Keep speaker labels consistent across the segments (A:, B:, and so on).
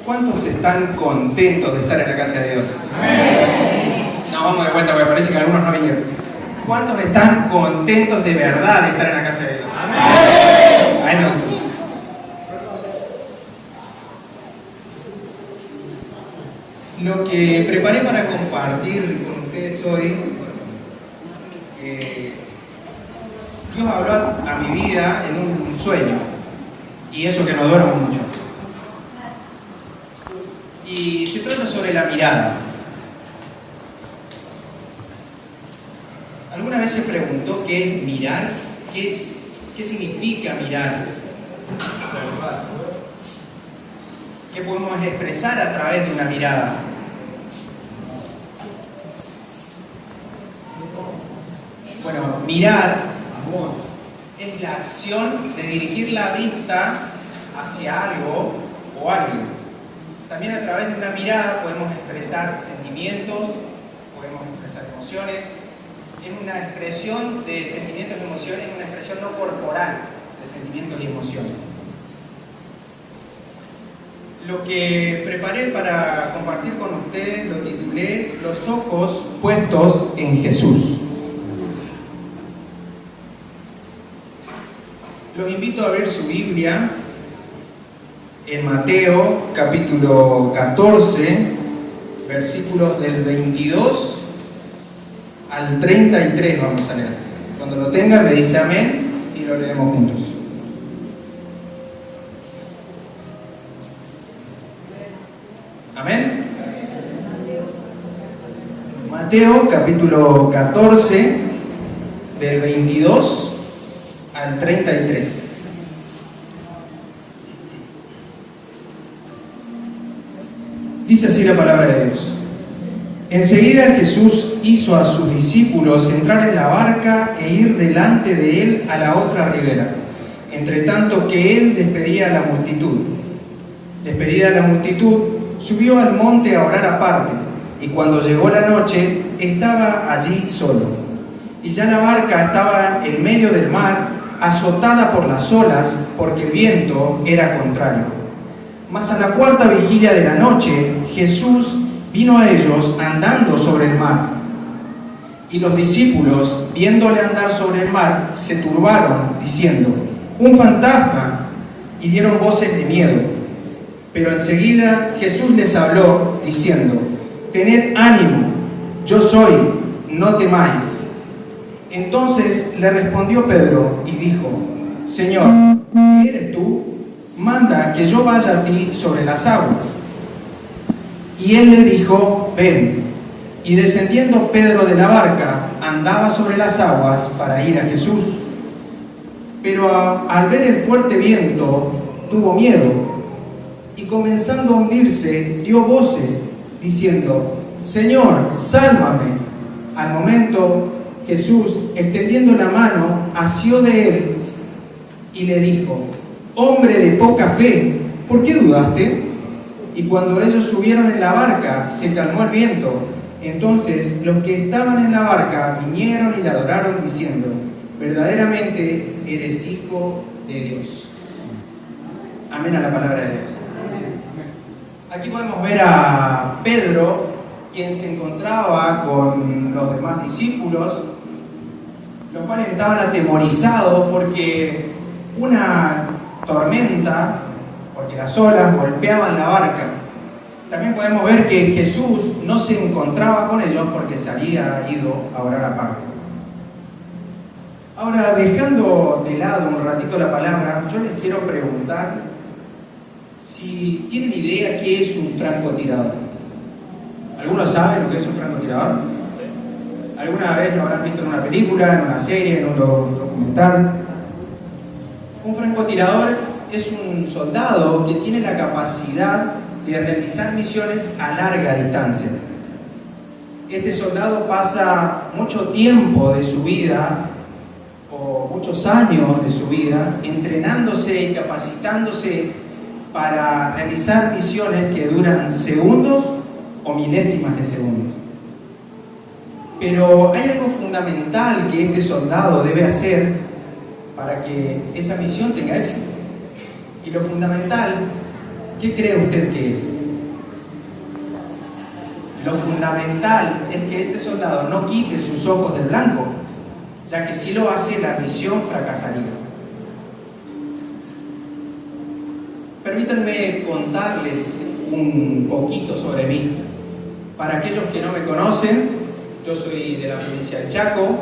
A: ¿Cuántos están contentos de estar en la casa de Dios? No, vamos de vuelta porque parece que algunos no vinieron. ¿Cuántos están contentos de verdad de estar en la casa de Dios? Ay, no. Lo que preparé para compartir con ustedes hoy, Dios habló a mi vida en un sueño, y eso que no duermo mucho. Y se trata sobre la mirada. ¿Alguna vez se preguntó qué es mirar? ¿Qué significa mirar? ¿Qué podemos expresar a través de una mirada? Bueno, mirar es la acción de dirigir la vista hacia algo o alguien. También a través de una mirada podemos expresar sentimientos, podemos expresar emociones. Es una expresión de sentimientos y emociones, una expresión no corporal de sentimientos y emociones. Lo que preparé para compartir con ustedes lo titulé Los ojos puestos en Jesús. Los invito a ver su Biblia en Mateo capítulo 14, versículos del 22 al 33 vamos a leer. Cuando lo tengan me dice amén y lo leemos juntos. Amén. Mateo capítulo 14 del 22 al 33. Dice así la palabra de Dios. Enseguida Jesús hizo a sus discípulos entrar en la barca e ir delante de él a la otra ribera, entre tanto que él despedía a la multitud. Despedida la multitud, subió al monte a orar aparte, y cuando llegó la noche, estaba allí solo. Y ya la barca estaba en medio del mar, azotada por las olas, porque el viento era contrario. Mas a la cuarta vigilia de la noche, Jesús vino a ellos andando sobre el mar. Y los discípulos, viéndole andar sobre el mar, se turbaron, diciendo: ¡un fantasma! Y dieron voces de miedo. Pero enseguida Jesús les habló, diciendo: tened ánimo, yo soy, no temáis. Entonces le respondió Pedro y dijo: Señor, si eres tú, manda que yo vaya a ti sobre las aguas. Y él le dijo: ven. Y descendiendo Pedro de la barca, andaba sobre las aguas para ir a Jesús. Pero al ver el fuerte viento, tuvo miedo, y comenzando a hundirse, dio voces, diciendo: Señor, sálvame. Al momento, Jesús, extendiendo la mano, asió de él y le dijo: hombre de poca fe, ¿por qué dudaste? Y cuando ellos subieron en la barca, se calmó el viento. Entonces los que estaban en la barca vinieron y le adoraron, diciendo: verdaderamente eres hijo de Dios. Amén a la palabra de Dios. Aquí podemos ver a Pedro, quien se encontraba con los demás discípulos, los cuales estaban atemorizados porque una tormenta, porque las olas golpeaban la barca. También podemos ver que Jesús no se encontraba con ellos porque se había ido a orar aparte. Ahora, dejando de lado un ratito la palabra, yo les quiero preguntar si tienen idea qué es un francotirador. ¿Algunos saben lo que es un francotirador? ¿Alguna vez lo habrán visto en una película, en una serie, en un documental? Un francotirador es un soldado que tiene la capacidad de realizar misiones a larga distancia. Este soldado pasa mucho tiempo de su vida, o muchos años de su vida, entrenándose y capacitándose para realizar misiones que duran segundos o milésimas de segundos. Pero hay algo fundamental que este soldado debe hacer para que esa misión tenga éxito. Y lo fundamental, ¿qué cree usted que es? lo fundamental es que este soldado no quite sus ojos del blanco, ya que si lo hace, la misión fracasaría. Permítanme contarles un poquito sobre mí. Para aquellos que no me conocen, yo soy de la provincia del Chaco.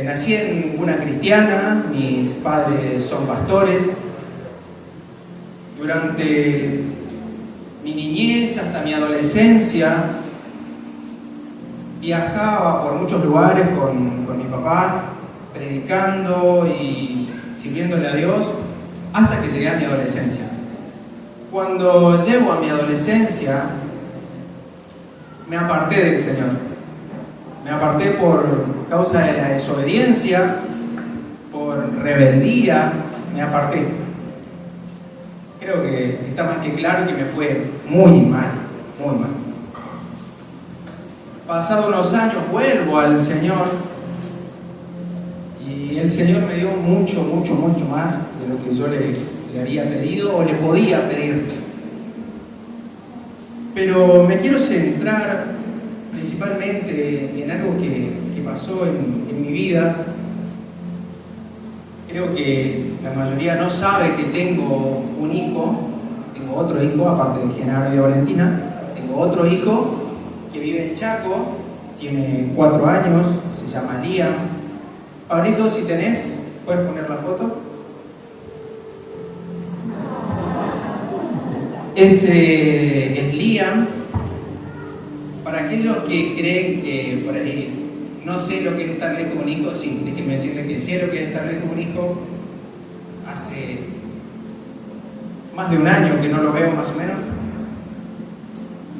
A: Nací en una cristiana, mis padres son pastores. Durante mi niñez hasta mi adolescencia viajaba por muchos lugares con mi papá, predicando y sirviéndole a Dios, hasta que llegué a mi adolescencia. Cuando llego a mi adolescencia, me aparté del Señor. Me aparté por causa de la desobediencia, por rebeldía, me aparté. Creo que está más que claro que me fue muy mal, muy mal. Pasados unos años vuelvo al Señor y el Señor me dio mucho más de lo que yo le había pedido o le podía pedir. Pero me quiero centrar principalmente en algo que pasó en mi vida. Creo que la mayoría no sabe que tengo un hijo, tengo otro hijo, aparte de Genaro y de Valentina, tengo otro hijo que vive en Chaco, tiene 4 años, se llama Liam. Pablito, si tenés, ¿puedes poner la foto? Ese es Liam. Para aquellos que creen que por ahí no sé lo que es estar lejos de un hijo, sí, déjenme decirles que sé lo que es estar lejos de un hijo. Hace más de un año que no lo veo, más o menos.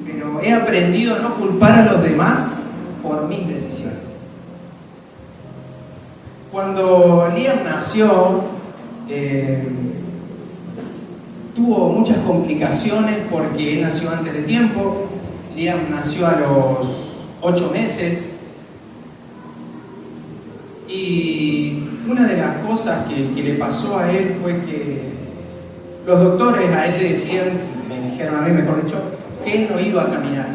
A: Pero he aprendido a no culpar a los demás por mis decisiones. Cuando Liam nació, tuvo muchas complicaciones porque él nació antes de tiempo. Liam nació a los 8 meses. Y una de las cosas que le pasó a él fue que los doctores a él le decían, me dijeron a mí mejor dicho, que él no iba a caminar.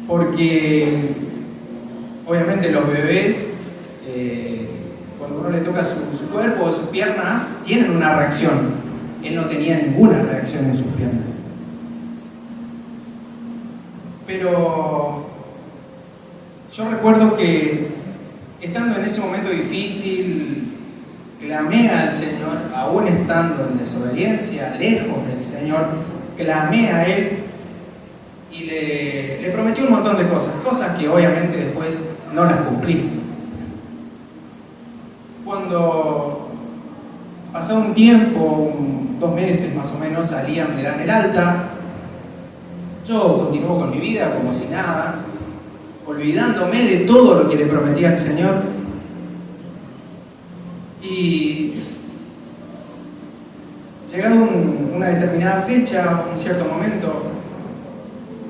A: Porque obviamente los bebés, cuando uno le toca su cuerpo o sus piernas, tienen una reacción. Él no tenía ninguna reacción en sus piernas. Pero yo recuerdo que estando en ese momento difícil, clamé al Señor, aún estando en desobediencia, lejos del Señor, clamé a Él y le prometí un montón de cosas que obviamente después no las cumplí. Cuando pasó un tiempo, 2 meses más o menos, a Liam le dan el alta. Yo continúo con mi vida como si nada, olvidándome de todo lo que le prometía al Señor. Y llegado una determinada fecha, un cierto momento,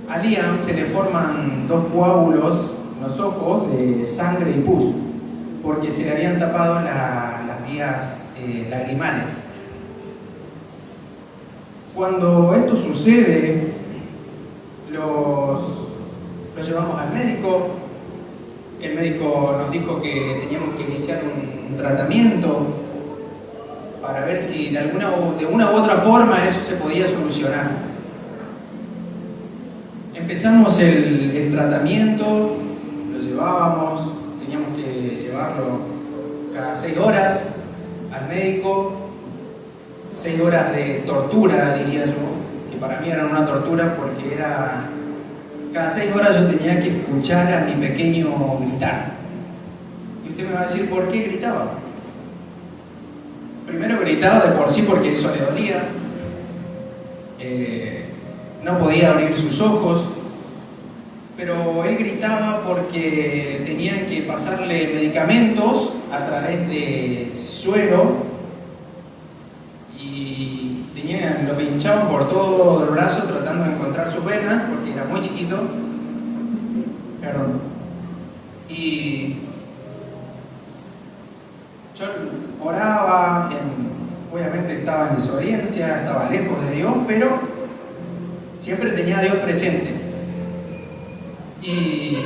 A: a Liam se le forman 2 coágulos en los ojos de sangre y pus, porque se le habían tapado las vías lagrimales. Cuando esto sucede, lo llevamos al médico. El médico nos dijo que teníamos que iniciar un tratamiento para ver si de una u otra forma eso se podía solucionar. Empezamos el tratamiento, lo llevábamos, teníamos que llevarlo cada 6 horas al médico, 6 horas de tortura, diría yo, que para mí era una tortura porque cada 6 horas yo tenía que escuchar a mi pequeño gritar. Y usted me va a decir, ¿por qué gritaba? Primero gritaba de por sí porque eso le dolía. No podía abrir sus ojos. Pero él gritaba porque tenían que pasarle medicamentos a través de suero y lo pinchaban por todo el brazo tratando de encontrar sus venas porque era muy chiquito. Perdón. Y yo oraba, obviamente estaba en desobediencia, estaba lejos de Dios, pero siempre tenía a Dios presente. Y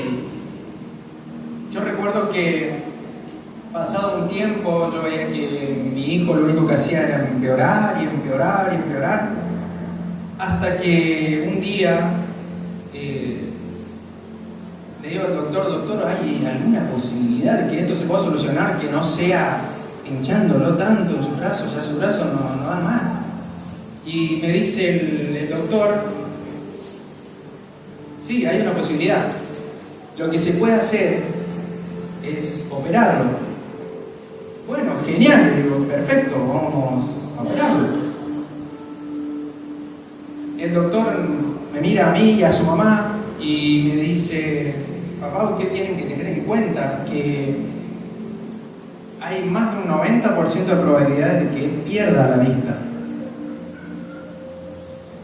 A: yo recuerdo que pasado un tiempo yo veía que mi hijo lo único que hacía era empeorar y empeorar y empeorar, hasta que un día le digo al doctor, ¿hay alguna posibilidad de que esto se pueda solucionar, que no sea hinchándolo tanto en sus brazos? Ya sus brazos no dan más. Y me dice el doctor, sí, hay una posibilidad. Lo que se puede hacer es operarlo. Bueno, genial, le digo, perfecto, vamos a operarlo. El doctor me mira a mí y a su mamá y me dice, papá, ustedes tienen que tener en cuenta que hay más de un 90% de probabilidades de que él pierda la vista.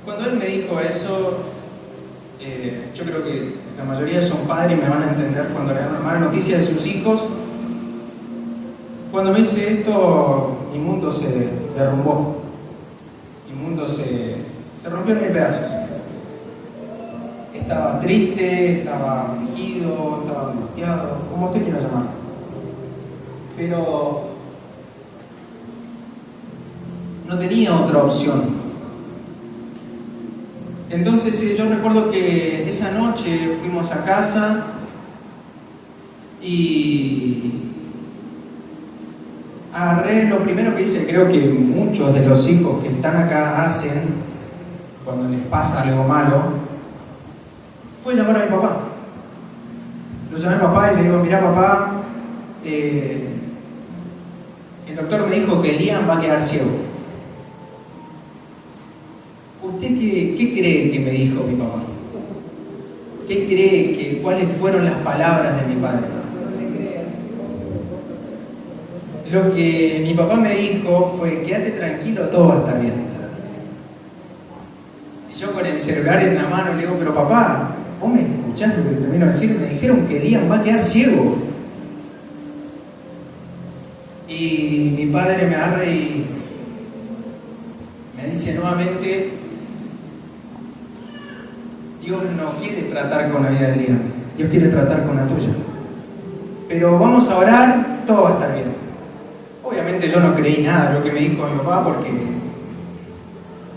A: Cuando él me dijo eso, yo creo que la mayoría son padres y me van a entender cuando le dan una mala noticia de sus hijos. Cuando me dice esto, mi mundo se derrumbó. Mi mundo se rompió en mil pedazos. Estaba triste, estaba afligido, estaba angustiado, como usted quiera llamarlo. Pero no tenía otra opción. Entonces yo recuerdo que esa noche fuimos a casa y agarré lo primero que hice, creo que muchos de los hijos que están acá hacen cuando les pasa algo malo, fue llamar a mi papá. Lo llamé a papá y le digo, mirá papá, el doctor me dijo que Liam va a quedar ciego. ¿Usted qué cree que me dijo mi papá? ¿Qué cree cuáles fueron las palabras de mi padre? Lo que mi papá me dijo fue, quédate tranquilo, todo va a estar bien. Y yo con el celular en la mano le digo, pero papá, ¿vos me escuchás lo que te termino de decir? Me dijeron que Liam va a quedar ciego. Y mi padre me agarra y me dice nuevamente, Dios no quiere tratar con la vida de Liam, Dios quiere tratar con la tuya. Pero vamos a orar, todo va a estar bien. Obviamente yo no creí nada de lo que me dijo mi papá, porque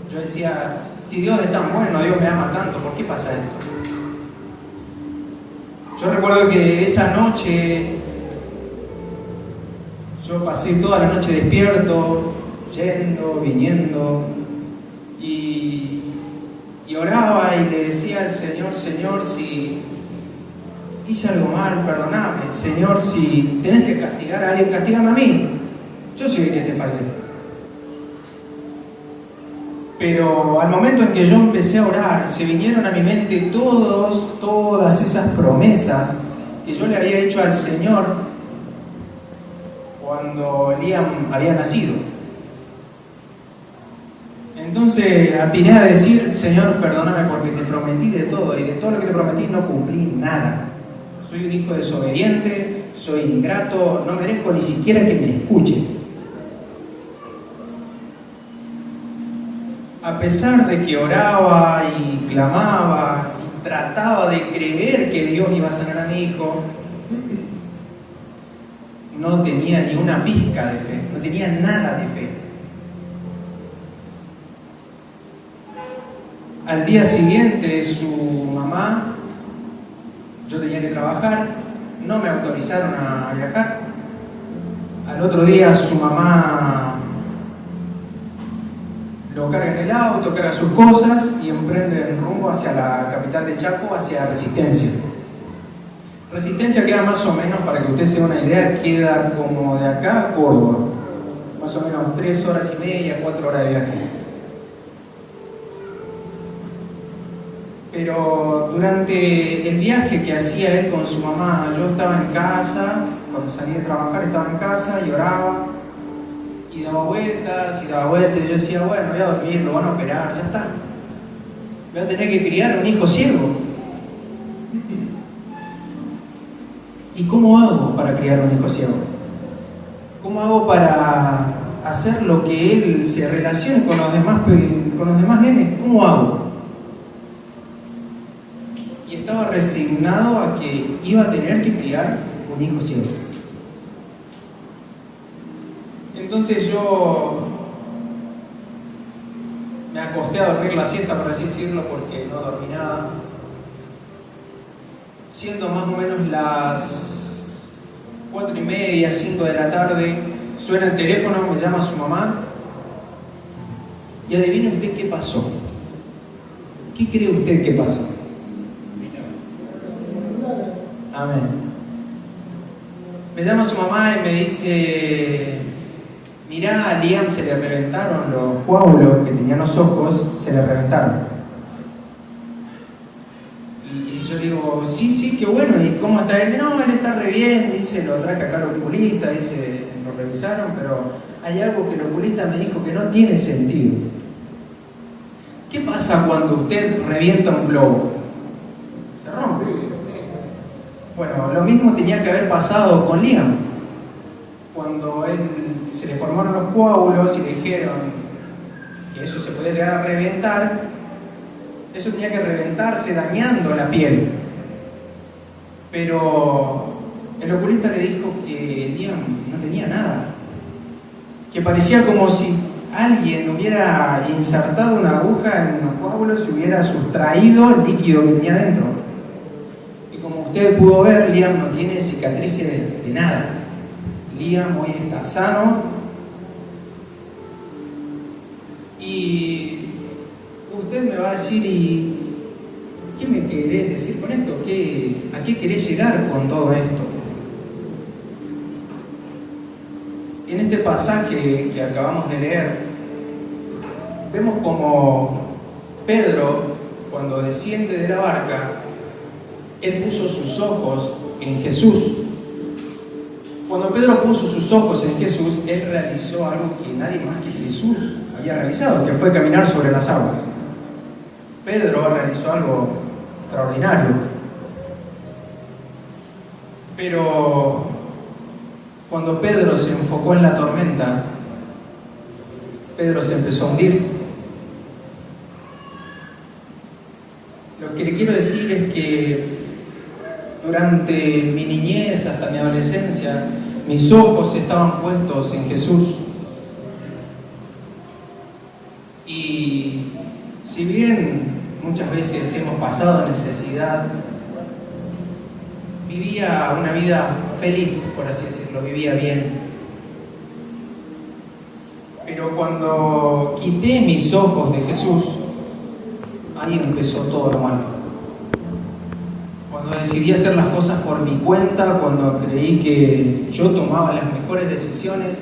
A: yo decía, si Dios es tan bueno, Dios me ama tanto, ¿por qué pasa esto? Yo recuerdo que esa noche yo pasé toda la noche despierto, yendo, viniendo, y oraba y le decía al Señor, Señor, si hice algo mal, perdoname. Señor, si tenés que castigar a alguien, castígame a mí. Yo soy el que te fallé. Pero al momento en que yo empecé a orar, se vinieron a mi mente todas esas promesas que yo le había hecho al Señor cuando Liam había nacido. Entonces atiné a decir, Señor, perdóname porque te prometí de todo, y de todo lo que te prometí no cumplí nada. Soy un hijo desobediente, soy ingrato, no merezco ni siquiera que me escuches. A pesar de que oraba y clamaba y trataba de creer que Dios iba a sanar a mi hijo, no tenía ni una pizca de fe, no tenía nada de fe. Al día siguiente su mamá, yo tenía que trabajar, no me autorizaron a viajar. Al otro día su mamá lo carga en el auto, carga sus cosas y emprende el rumbo hacia la capital de Chaco, hacia Resistencia. Resistencia queda más o menos, para que usted se dé una idea, queda como de acá a Córdoba, más o menos 3 horas y media, 4 horas de viaje. Pero durante el viaje que hacía él con su mamá, yo estaba en casa, cuando salí de trabajar estaba en casa y oraba, y daba vueltas, y yo decía, bueno, voy a dormir, lo van a operar, ya está. Voy a tener que criar a un hijo ciego. ¿Y cómo hago para criar a un hijo ciego? ¿Cómo hago para hacer lo que él se relacione con los demás nenes? ¿Cómo hago? estaba resignado a que iba a tener que criar un hijo ciego. Entonces yo me acosté a dormir la siesta, por así decirlo, porque no dormí nada. Siendo más o menos las 4:30, 5 de la tarde, suena el teléfono, me llama su mamá. Y adivine usted qué pasó. ¿Qué cree usted que pasó? Amén. Me llama su mamá y me dice: mirá, a Liam se le reventaron los coágulos que tenían los ojos, se le reventaron. Y yo digo: sí, qué bueno. ¿Y cómo está él? No, él está re bien. Dice, lo traje acá al oculista, dice, lo revisaron, pero hay algo que el oculista me dijo que no tiene sentido. ¿Qué pasa cuando usted revienta un globo? Se rompe. Bueno, lo mismo tenía que haber pasado con Liam. Cuando él se le formaron los coágulos y le dijeron que eso se podía llegar a reventar, eso tenía que reventarse dañando la piel. Pero el oculista le dijo que Liam no tenía nada, que parecía como si alguien hubiera insertado una aguja en los coágulos y hubiera sustraído el líquido que tenía dentro. Y como usted pudo ver, Liam no tiene cicatrices de nada. Liam hoy está sano. Y usted me va a decir: ¿y qué me querés decir con esto? ¿A qué querés llegar con todo esto? En este pasaje que acabamos de leer, vemos como Pedro, cuando desciende de la barca, él puso sus ojos en Jesús. Cuando Pedro puso sus ojos en Jesús, él realizó algo que nadie más que Jesús había realizado, que fue caminar sobre las aguas. Pedro realizó algo extraordinario. Pero cuando Pedro se enfocó en la tormenta, Pedro se empezó a hundir. Lo que le quiero decir es que durante mi niñez hasta mi adolescencia, mis ojos estaban puestos en Jesús. Y si bien muchas veces hemos pasado necesidad, vivía una vida feliz, por así decirlo, vivía bien. Pero cuando quité mis ojos de Jesús, ahí empezó todo lo malo. Cuando decidí hacer las cosas por mi cuenta, cuando creí que yo tomaba las mejores decisiones,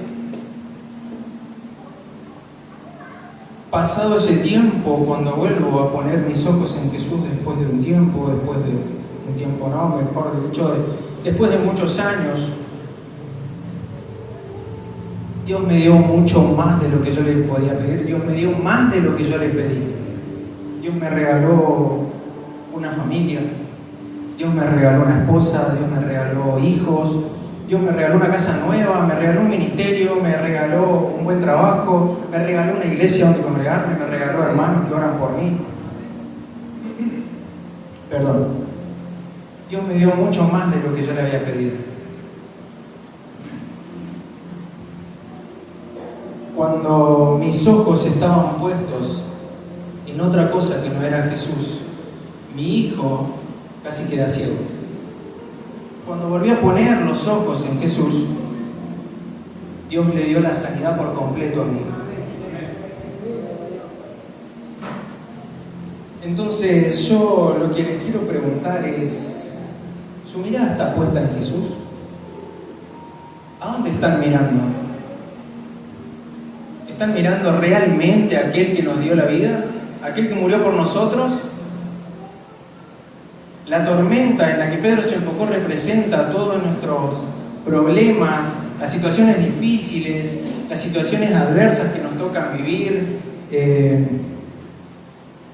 A: pasado ese tiempo, cuando vuelvo a poner mis ojos en Jesús después de un tiempo, después de muchos años, Dios me dio mucho más de lo que yo le podía pedir. Dios me dio más de lo que yo le pedí. Dios me regaló una familia, Dios me regaló una esposa, Dios me regaló hijos, Dios me regaló una casa nueva, me regaló un ministerio, me regaló un buen trabajo, me regaló una iglesia donde congregarme, me regaló hermanos que oran por mí. Perdón. Dios me dio mucho más de lo que yo le había pedido. Cuando mis ojos estaban puestos en otra cosa que no era Jesús, mi hijo casi queda ciego. Cuando volví a poner los ojos en Jesús, Dios le dio la sanidad por completo a mi hijo. Entonces yo lo que les quiero preguntar es, ¿su mirada está puesta en Jesús? ¿A dónde están mirando? ¿Están mirando realmente a aquel que nos dio la vida? ¿Aquel que murió por nosotros? La tormenta en la que Pedro se enfocó representa todos nuestros problemas, las situaciones difíciles, las situaciones adversas que nos tocan vivir,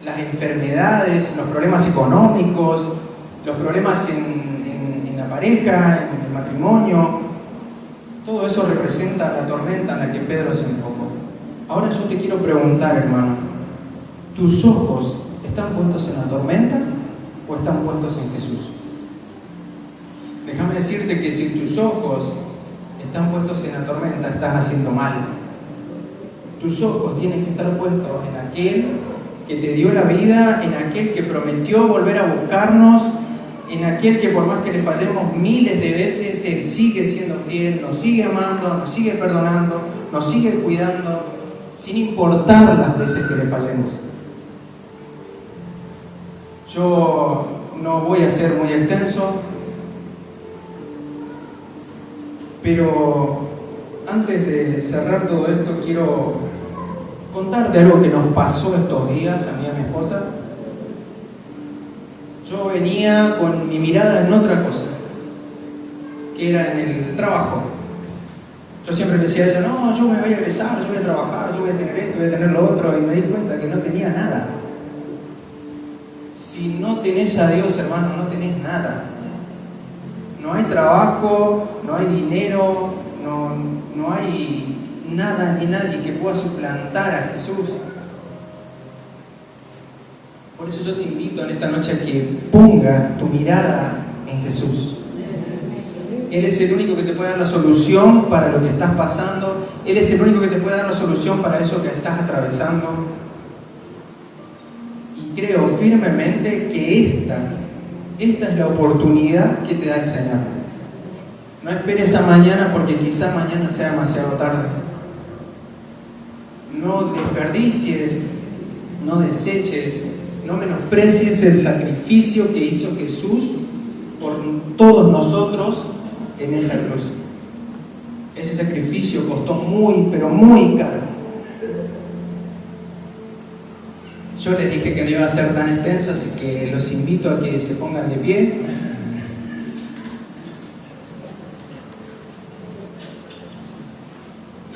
A: las enfermedades, los problemas económicos, los problemas en la pareja, en el matrimonio. Todo eso representa la tormenta en la que Pedro se enfocó. Ahora yo te quiero preguntar, hermano, ¿tus ojos están puestos en la tormenta o están puestos en Jesús? Déjame decirte que si tus ojos están puestos en la tormenta, estás haciendo mal. Tus ojos tienen que estar puestos en aquel que te dio la vida, en aquel que prometió volver a buscarnos, en aquel que por más que le fallemos miles de veces, Él sigue siendo fiel, nos sigue amando, nos sigue perdonando, nos sigue cuidando, sin importar las veces que le fallemos. Yo no voy a ser muy extenso, pero antes de cerrar todo esto quiero contarte algo que nos pasó estos días a mí y a mi esposa. Yo venía con mi mirada en otra cosa, que era en el trabajo. Yo siempre decía a ella, no, yo me voy a egresar, yo voy a trabajar, yo voy a tener esto, voy a tener lo otro, y me di cuenta que no tenía nada. Si no tenés a Dios, hermano, no tenés nada. No hay trabajo, no hay dinero, no hay nada ni nadie que pueda suplantar a Jesús. Por eso yo te invito en esta noche a que pongas tu mirada en Jesús. Él es el único que te puede dar la solución para lo que estás pasando. Él es el único que te puede dar la solución para eso que estás atravesando. Y creo firmemente que esta es la oportunidad que te da el Señor. No esperes a mañana porque quizá mañana sea demasiado tarde. No desperdicies, no deseches, no menosprecies el sacrificio que hizo Jesús por todos nosotros en esa cruz. Ese sacrificio costó muy, pero muy caro. Yo les dije que no iba a ser tan extenso, así que los invito a que se pongan de pie.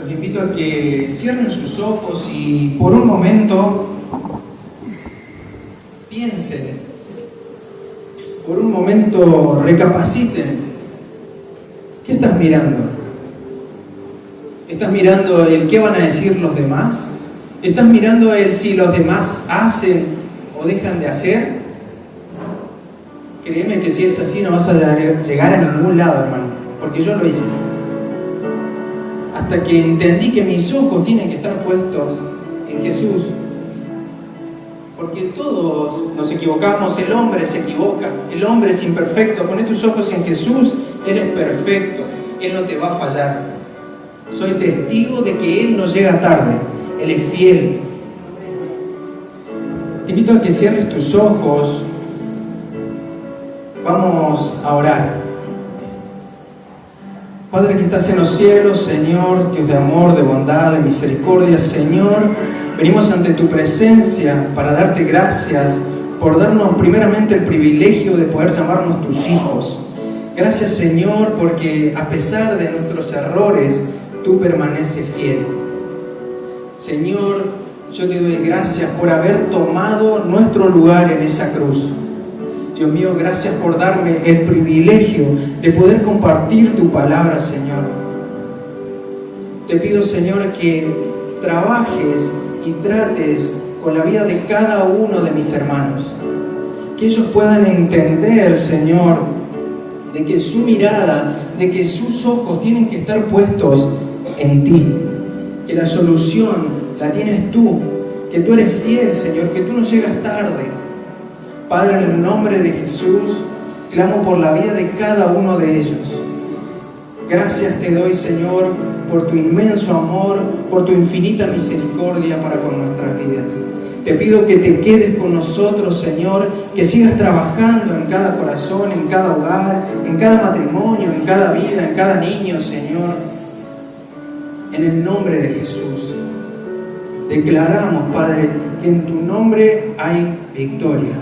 A: Los invito a que cierren sus ojos y por un momento piensen, por un momento recapaciten. ¿Qué estás mirando? ¿Estás mirando el qué van a decir los demás? ¿Estás mirando el si los demás hacen o dejan de hacer? Créeme que si es así no vas a llegar a ningún lado, hermano, porque yo lo hice. Hasta que entendí que mis ojos tienen que estar puestos en Jesús. Porque todos nos equivocamos, el hombre se equivoca, el hombre es imperfecto. Poné tus ojos en Jesús, Él es perfecto, Él no te va a fallar. Soy testigo de que Él no llega tarde, Él es fiel. Te invito a que cierres tus ojos. Vamos a orar. Padre que estás en los cielos, Señor, Dios de amor, de bondad, de misericordia, Señor, venimos ante tu presencia para darte gracias por darnos primeramente el privilegio de poder llamarnos tus hijos. Gracias, Señor, porque a pesar de nuestros errores, tú permaneces fiel. Señor, yo te doy gracias por haber tomado nuestro lugar en esa cruz. Dios mío, gracias por darme el privilegio de poder compartir tu palabra, Señor. Te pido, Señor, que trabajes y trates con la vida de cada uno de mis hermanos. Que ellos puedan entender, Señor, de que su mirada, de que sus ojos tienen que estar puestos en ti. Que la solución la tienes tú, que tú eres fiel, Señor, que tú no llegas tarde. Padre, en el nombre de Jesús, clamo por la vida de cada uno de ellos. Gracias te doy, Señor, por tu inmenso amor, por tu infinita misericordia para con nuestras vidas. Te pido que te quedes con nosotros, Señor, que sigas trabajando en cada corazón, en cada hogar, en cada matrimonio, en cada vida, en cada niño, Señor. En el nombre de Jesús, declaramos, Padre, que en tu nombre hay victoria.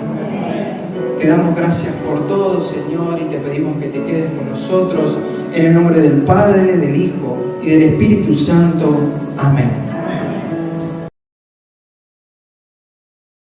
A: Te damos gracias por todo, Señor, y te pedimos que te quedes con nosotros. En el nombre del Padre, del Hijo y del Espíritu Santo. Amén.